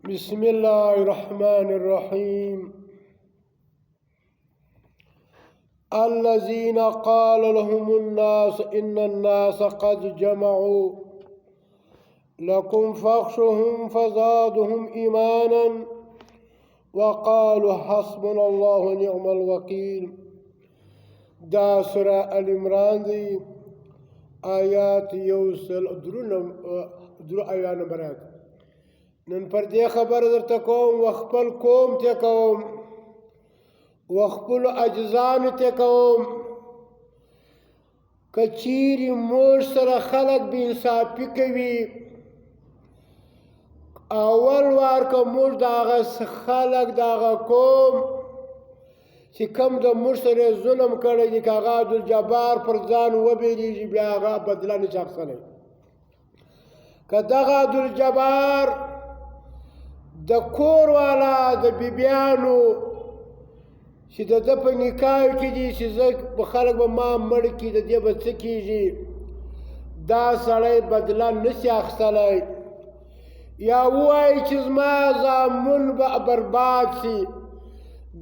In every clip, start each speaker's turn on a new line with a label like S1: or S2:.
S1: بسم الله الرحمن الرحيم الذين قال لهم الناس إن الناس قد جمعوا لكم فاخشوهم فزادهم إيمانا وقالوا حسبنا الله ونعم الوكيل. دا سورة العمران دی آیات یوسل درو آیات نمبرات. نن پر دې خبر درته کوم وخپل قوم ته کوم وخپل اجزان ته کوم کچيري موږ سره خلق بې انصافي کوي اول وار که موږ دغه خلق دغه قوم چې کوم د موږ سره ظلم کړی دی که هغه عبدالجبار پر ځان وبېلېږي بیا هغه بدله نشي اخیستلی. که دغه عبدالجبار د کور والا د بیبیانو چې د ده په نکاح کې دي چې زه خلک به ما مړ کړي د دې به څه کېږي دا سړی بدله نشي اخیستلی یا ووایي چې زما زامن به برباد سي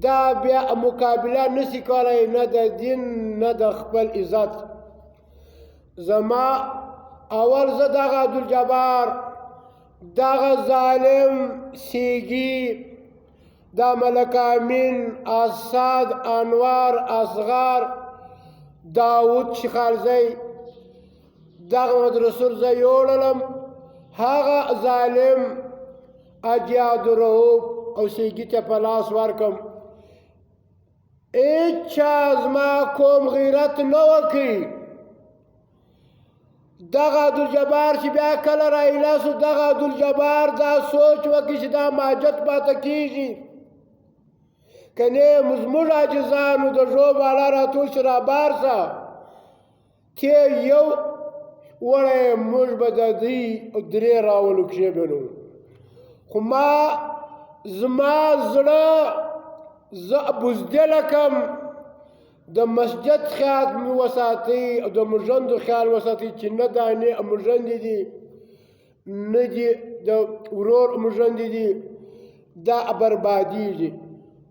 S1: دا بیا مقابله نشي کولی نه د دین نه د خپل عزت. زما اول زه دغه عبدالجبار دغه ظالم سیگی دا ملک امین اسد انوار اصغر داود شخالزی دغه مدرسور زه یوړلم هغه ظالم اجیاد رهوب او سیگی ته په لاس ورکم. هیچا زما کوم غیرت نه وکړي. دغه عبدالجبار چې بیا کله رایله سو دغه عبدالجبار دا سوچ وکړي چې دا ماجت پاته کېږي که نه زموږ عاجزانو د ژو بالا راټول شي رابارسه چې یو وړی موږ به د دوی درې راولو کښېبلو. خو زما زړه زه بزدله کم د مسجد خیال مې وساتئ او د مژندو خیال وساتئ چې نه دانې مژندې دي نه دي د ورور مژندې دي دا بربادېږي.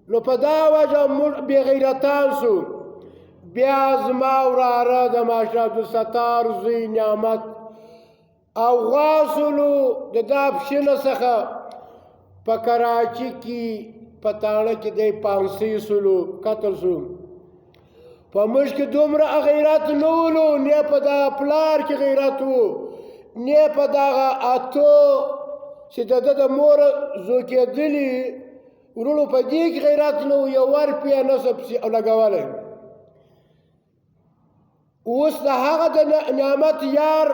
S1: نو په دا وجه موږ بې غیرتان سو. بیا زما وراره د ماشا عبدالستار زوی نعمت او غاسلو د دا پښینه څخه په کراچي کې په تاڼه کې دی پانسۍ سلو قتل سو. په موږ کې دومره غیرت نه ولو نه په دغه پلار کې غیرت و نه په دغه اتو چې د ده د مور زوکېدلي ورونو په دې کې غیرت نه و یو ور پې نسب پسې لګولی. اوس د هغه د نعمت یار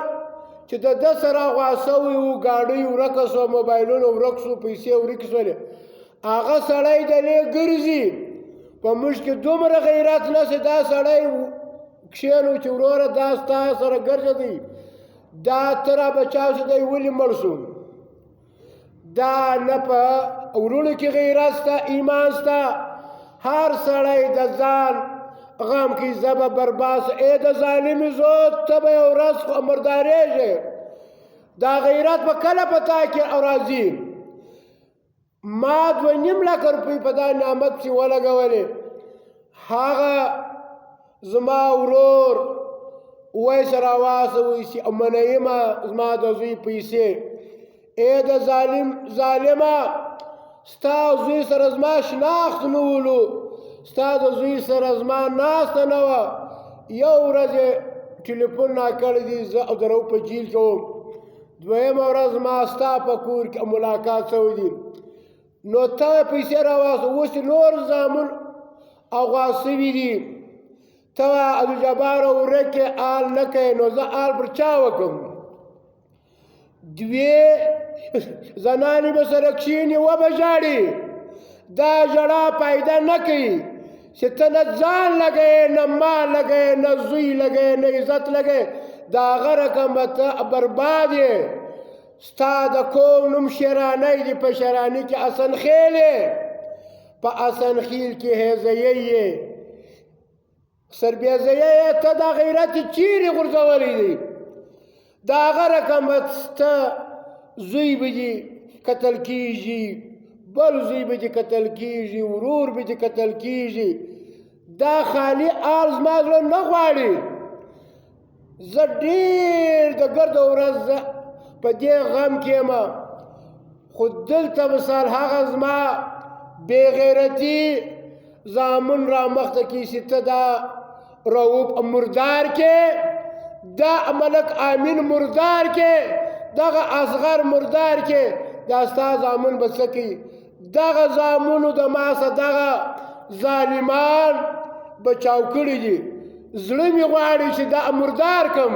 S1: چې د ده سره غوا سوی و ګاډۍ ورکه سوه موبایلونه ورک سو پیسې ورکې سولې هغه سړی دلې ګرځي. په موږ کې دومره غیرت نشي دا سړی کښېنو چې وروره دا ستا سره ګرځېدی دا ته را بچاو چې دی ولې مړ سو. دا نه په وروڼو کې غیرت سته ایمان سته. هر سړی د ځان غم کې زه به برباد سم ای د ظالمې زو ته به یو ورځ خو مردارېږې. دا غیرت به کله په تا کې راځي. ما 2.5 لکه روپۍ په دا نعمت پسې ولګولې. هغه زما ورور ویس راواڅوئ چې منیمه زما د زوی پیسې. ای د ظالمه ستا زوی سره زما شناخت نه ولو ستا د زوی سره زما ناسته نه وه. یو ورځ یې ټلیفون راکړی دی زه او درو په جیل کې وم. دویمه ورځ ما ستا په کور کې ملاقات شوی دی نو ته پیسې راواخله. اوس نور زامن اغوا سوي دي ته عبدالجبار ورکې آل نه کوې نو زه آل پر چا وکړم. دوې زنانې به سره کښېني وبه ژاړي. دا ژړا پیدا نه کوي چې ته نه ځان لګوې نه مال لګوې نه زوی لګوې نه عزت لګوې د هغه رقم به ته برباد یې. ستا د قوم نوم شیرانی دی په شیراني کې اسنخیل یې په اسنخیل کې هیزیه یې سربیزیه یې ته دا غیرت چیرې غورځولی دی. د هغه رقم به ستا زوی به دي قتل کیږي، بل زوی به چې قتل کیږي، ورور به چې قتل کیږي. دا خالي آل زما زړه نه غواړي. زه ډېر د ګرده ورځ په دې غم کې یم، خو دلته مثال هغه زما بې غیرتي زامن را مخته کیږي. ته دا رؤوف مردار کې، دا ملک امین مردار کې، دغه اصغر مردار کې دا ستا زامن به څه کوي؟ دغه زامنو د ما څخه دغه ظالمان بچاو کړي دي. زړه مې غواړي چې دا مردار کم.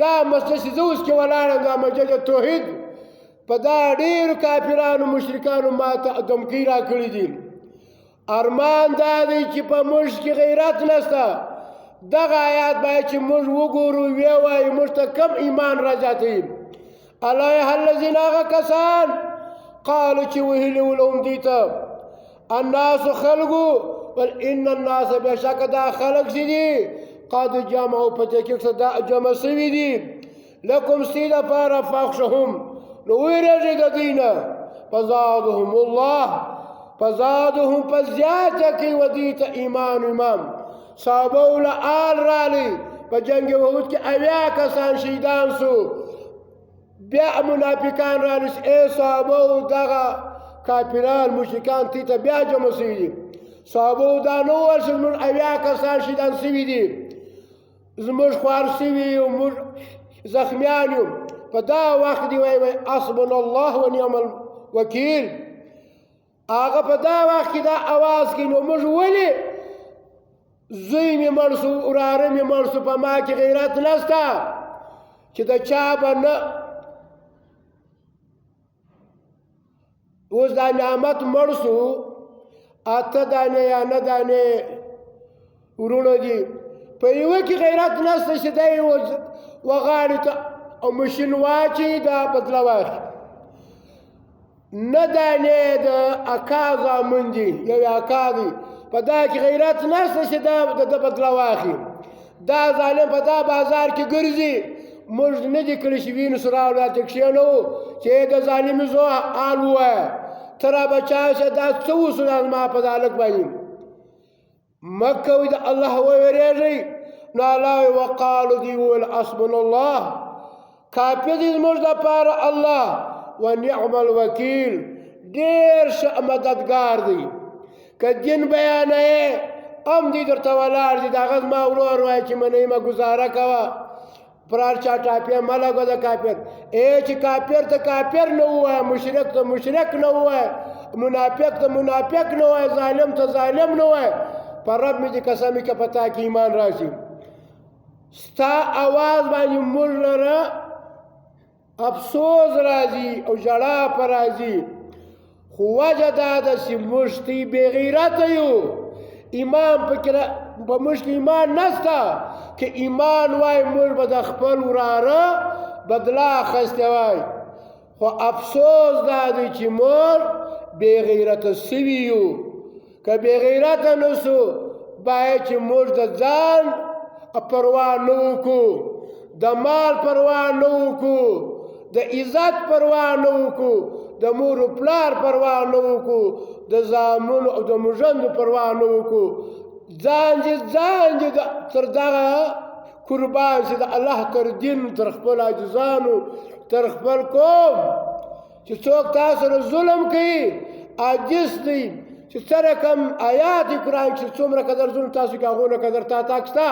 S1: دا مسله چې زه اوس کې ولاړم، دا مسجد توحید، په دا ډېرو کافرانو مشرکانو ما ته دمکۍ را کړي دي. ارمان دا دی چې په موږ کې غیرت نشته. دغه آیات باید چې موږ وګورو، ویې وایو موږ ته کم ایمان را زیاتوي. الیها الذین هغه کسان قالو چې ویلي وو لهم دوی ته الناس خلقو، بل ان الناس بېشکه دا خلق چې دي قد جمعوا په تحقیق سره دا جمع سوي دي لکم ستی دپاره فاخشهم، نو ویرېږئ د دوی نه. فزادهم الله، فزادهم په زیاته کوي و دوی ته ایمان ایمان. صحابه له آل رالی په جنګ احد کې 80 کسان شهیدان سو. بیا منافقان رالی ای صحابه دغه کافران مشرکان تی ته بیا جمع سوي دي. صحابه دا نه وویل چې زموږ 80 کسان شهیدان سوي دي، زموږ خوار سوي یو، موږ زخمیان یو. په دا وخت دی وایي حسبنا الله ونعم الوکیل. هغه په دا وخت کې دا اواز کوي. نو موږ ولې زوی مې مړ سو، وراره مې مړ سو، په ما کې غیرت نشته چې د چا به نه اوس دا نعمت مړ سو، 8 دانې یا 9 دانې ورونه دي، په یوه کې غیرت نشته چې دی وغاړې ته او مشین واچي دا بدله واخلي. 9 دانې د اکا زامن دي، یو اکا دی، په دا کې غیرت نشته چې دا د بدله واخلي. دا ظالم په دا بازار کې ګرځي. موږ نه دي کړي چې وینو سره راته کښېنو چې د ظالمې زوی حال ووایه، ته را بچا شه، دا څه وسو زما په دا هلک باندې مه کوئ، د الله وویرېږئ. نو الله وایي وقالو دوی وویل حسبنا الله، کافي دی زموږ دپاره الله، ونعم الوکیل، ډېر ښه مددګار دی. که دین بیانوې هم دی درته ولاړ دي. د هغه زما ورور وایي چې منۍ مه ګزاره کوه، پرار چا ټاپې مه لګوه د کافر. چې کافر ته کافر نه ووایه، مشرک ته مشرک نه ووایه، منافق ته منافق نه ووایه، ظالم ته ظالم نه ووایه. پر رب مې دې قسم وي که په تا کې ایمان راشي. ستا اواز باندې موږ لره افسوس راځي او ژړا په راځي، خو وجه دا ده چې موږ تی بې غیرته یو. ایمان په موږ کې ایمان نشته. که ایمان وای موږ به د خپل وراره بدله اخیستې وای. خو افسوس دا دی چې موږ بې غیرته سوي یو. که بې غیرته نه سو، باید چې موږ د ځان پروا نه وکړو، د مال پروا نه وکړو، د عزت پروا نه وکړو، د مور و پلار پروا نه وکړو، د زامنو او د مژندو پروا نه وکړو. ځان دې تر دغه قربان شي د الله تر دین، تر خپل عاجزانو، تر خپل قوم چې څوک تاسو سره ظلم کوي، عاجز دی، چې سره کم آیات قرآن چې څومره قدر ظلم تاسو کې هغونه قدر تا تاکسته.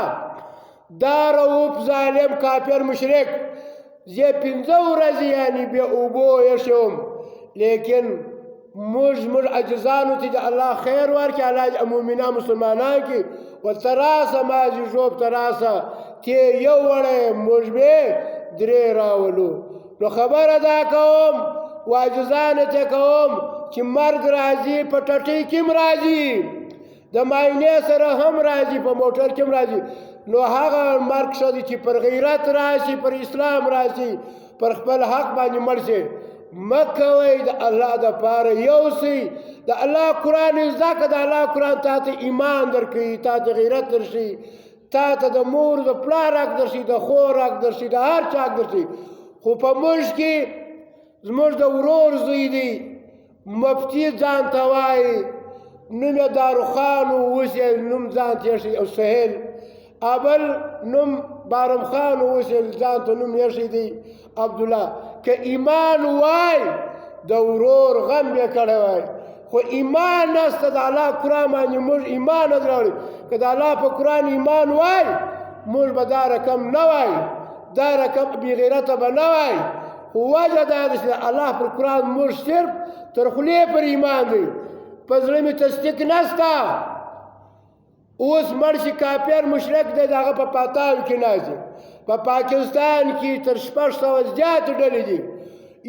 S1: دا رؤوف ظالم کافر مشرک زه 15 ورځې یعنې بې اوبو یشم، لیکن موږ عجزانو ته د الله خیر ورکړي، الله مؤمنان مسلمانان کې و تراسه مازې ژوب تراسه تی یو وړی موږ به 3 راولو. نو خبره دا کوم و عجزانو ته کوم چې مرګ راځي، په ټټۍ کې هم راځي، د معاینې سره هم راځي، په موټر کې هم راځي. نو هغه مرګ ښه دی چې پر غیرت راشي، پر اسلام راشي، پر خپل حق باندې مړ شي. مه کوئ، د الله دپاره یوسئ، د الله قرآن زده کړه، د الله قرآن تا ته ایمان درکوي، تا ته غیرت درشي، تا ته د مور د پلار حق درشي، د خور حق درشي، د هر چا حق درشي. خو په موږ کې زموږ د ورور زوی دی مفتي ځان ته وایي نوم یې داروخان و اوس یې نوم ځان ته ایښی او سهیل بل نوم بارم خان و اوس یې ځان ته نوم ایښی دی عبدالله که ایمان وای د ورور غم به کړی وای خو ایمان نسته د الله قرآن باندې موږ ایمان نه راوړي که د الله په قرآن ایمان وای موږ به دا رقم نه وای دا رقم بې غیرته به نه وای خو وجه دا ده چې د الله پر قرآن موږ صرف تر خولې پر ایمان دی په زړه مې تصدیق نسته اوس مړ شي کافر مشرک دی د هغه په پاتاو کې ناست دی په پاکستان کې تر 600 زیاتې ډلې دي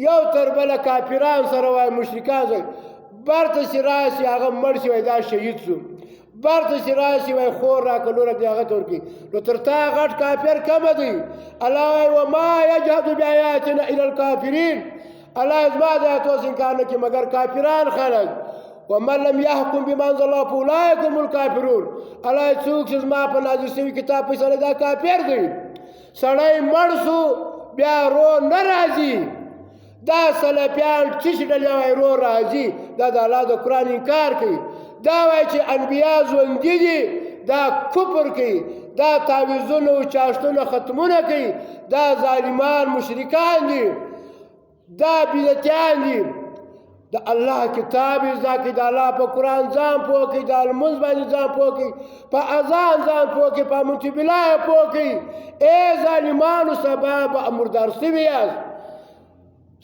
S1: یو تر بله کافران سره وایي مشرکان سره برته چې راشي هغه مړ شي وایي دا شهید شو برته چې راشي وایي خور راکړه لوره دې هغه ته ورکړي نو تر تا غټ کافر کمه دی الله وایي وما یجهد بآیاتنا الا الکافرین الله زما د آیاتو انکار نه کوي مګر کافران خلک ومن لم يحكم بما انزل الله فاولئك هم الكافرون الله څوک چې زما په نازل شوي کتاب فیصله دا کافر دی سړی مړ شو بیا رو نه راځي دا سلفیان چې ډلې وایي رو راځي دا د الله د قرآن انکار کوي دا وایي چې انبیا ژوندي دي دا کفر کوي دا تعویضونه او چاشتونه ختمونه کوي دا ظالمان مشرکان دي دا بدعتیان دي د الله کتاب زده کړئ د الله په قرآن ځان پوه کړئ د لمونځ باندې ځان پوه کړئ په اذان ځان پوه کړئ په منتبلا یې پوه کړئ ای ظالمانو سبا به مردار سوي یاست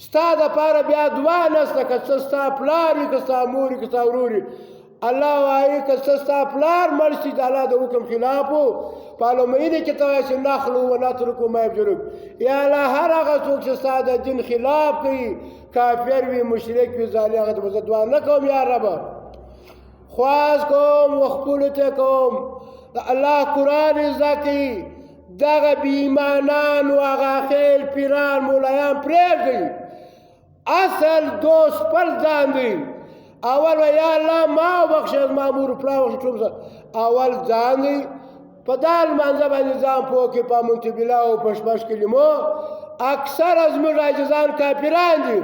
S1: ستا دپاره بیا دعا نشته که څه ستا پلار وي که ستا مور وي که ستا ورور وي الله وایي که څه ستا پلار مړ شي د الله د حکم خلاف و په علومینې کې ته وایي چې نخلو و نترکو ما یفجرون یا الله هر هغه څوک چې ستا د دین خلاف کوي کافر وي مشرک وي ظالم هغه ته به زه دعا نه کوم یا ربه خواست کوم و خپلو ته کوم د الله قرآن زده کړي دغه بېایمانان و هغه خیل پیران مولایان پرېږدئ اصل دوست خپل ځان دی اول و یا الله ما وبخښه زما مور پلار وبخښه ټول اول ځان دی په دا لمانځه باندې ځان پوه کړي په منتبلا او په شپږ کلمو اکثره زموږ عاجزان کافران دي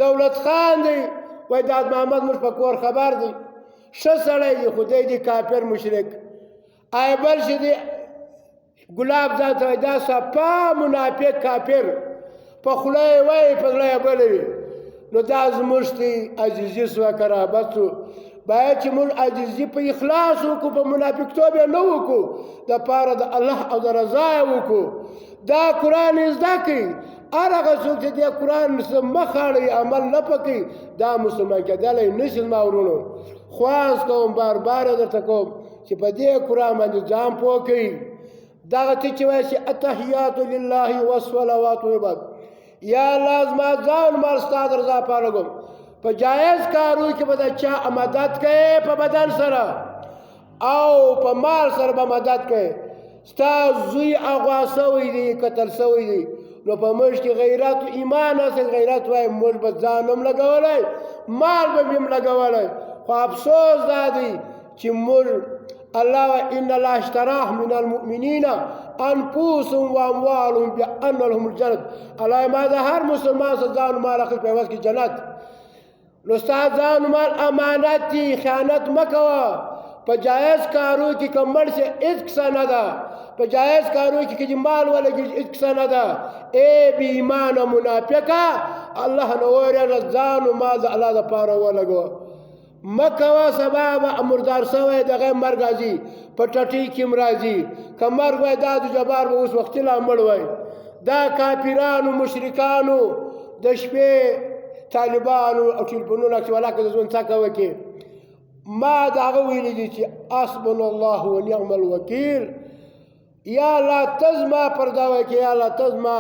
S1: دولت خان دی وایي داد محمد موږ په کور خبر دی ښه سړی دی خو دی کافر مشرک ای بل چې دی ګلاب ځان ته وایي دا صفا منافق کافر په خوله یې وایي په زړه یې بله وي نو دا زموږ دی عاجزي سوه کرامت سو باید چې موږ عاجزي په اخلاص وکړو په منافقتوب یې نه وکړو دپاره د الله او د رضا یې وکړو دا قرآن یې زده کړئ هر هغه څوک چې دې قرآن مخ اړوي عمل نه پکوي دا مسلمان کېدلی نشي زما ورونو خواست کوم بار بار یې درته کوم چې په دې قرآن باندې ځان پوه کوي دغه ته چې وایي چې التحیات لله والصلوات عباد یا الله زما ځان مال ستا د رضا پاره کوم په جایز کارو کې به د چا مدد کوي په بدن سره او په مال سره به مدد کوي ستا زوی اغوا سوی دی قتل سوی دی نو په موږ کې غیرت و ایمان اصل غیرت وایي موږ به ځان هم لګولی مال به مې هم لګولی خو افسوس دا دی چې موږ الله وایي ان الله اشتراه من المؤمنین انفسهم واموالهم بان لهم الجنت الله ما د هر مسلمان سره ځان و مال اخلي په عوض کې جنت نو ستا ځان و مال امانت دی خیانت مه کوه په جایز کارو کې که مړ شي هېڅ کیسه نه ده په جایز کارو کې که مال ولګېږي هېڅ کیسه نه ده ای بې ایمانه منافقه الله نه وویرېږه ځان و مال د الله دپاره ولګوه مه کوه سبا به مردار سوی دغه مرګ راځي په ټټۍ کې هم راځي که مرګ وای دا د جبار به اوس وختي لا مړ وای دا کافرانو مشرکانو د شپې طالبانو او ټلفونونه چې ولاکه د ژوند څکه وکړي ما د هغه ویلي دي چې حسبنا الله ونعم الوکیل یا الله ته زما پرده وکړې یا الله ته زما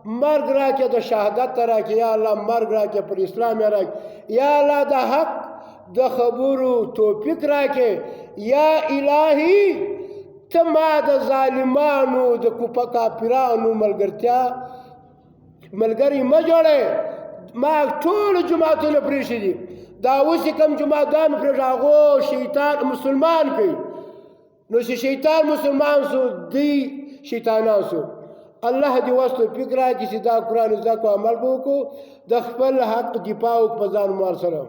S1: مرګ راکړې د شهادت ته راکړې یا الله مرګ راکړې پر اسلام یې راکړې یا الله د حق د خبرو توفیق راکړې یا الهي ته ما د ظالمانو د کافرانو ملګرتیا ملګري مه جوړې ما ټول جماعتونه پرېښي دي دا اوس چې کوم جماعتان مې پرېږدي هغو شیطان مسلمان کوي نو چې شیطان مسلمان سو دی شیطانان سو الله دې وس توفیق راکړي چې دا قرآن زده کړو عمل به وکړو د خپل حق دفاع وکړو په ځان مال سره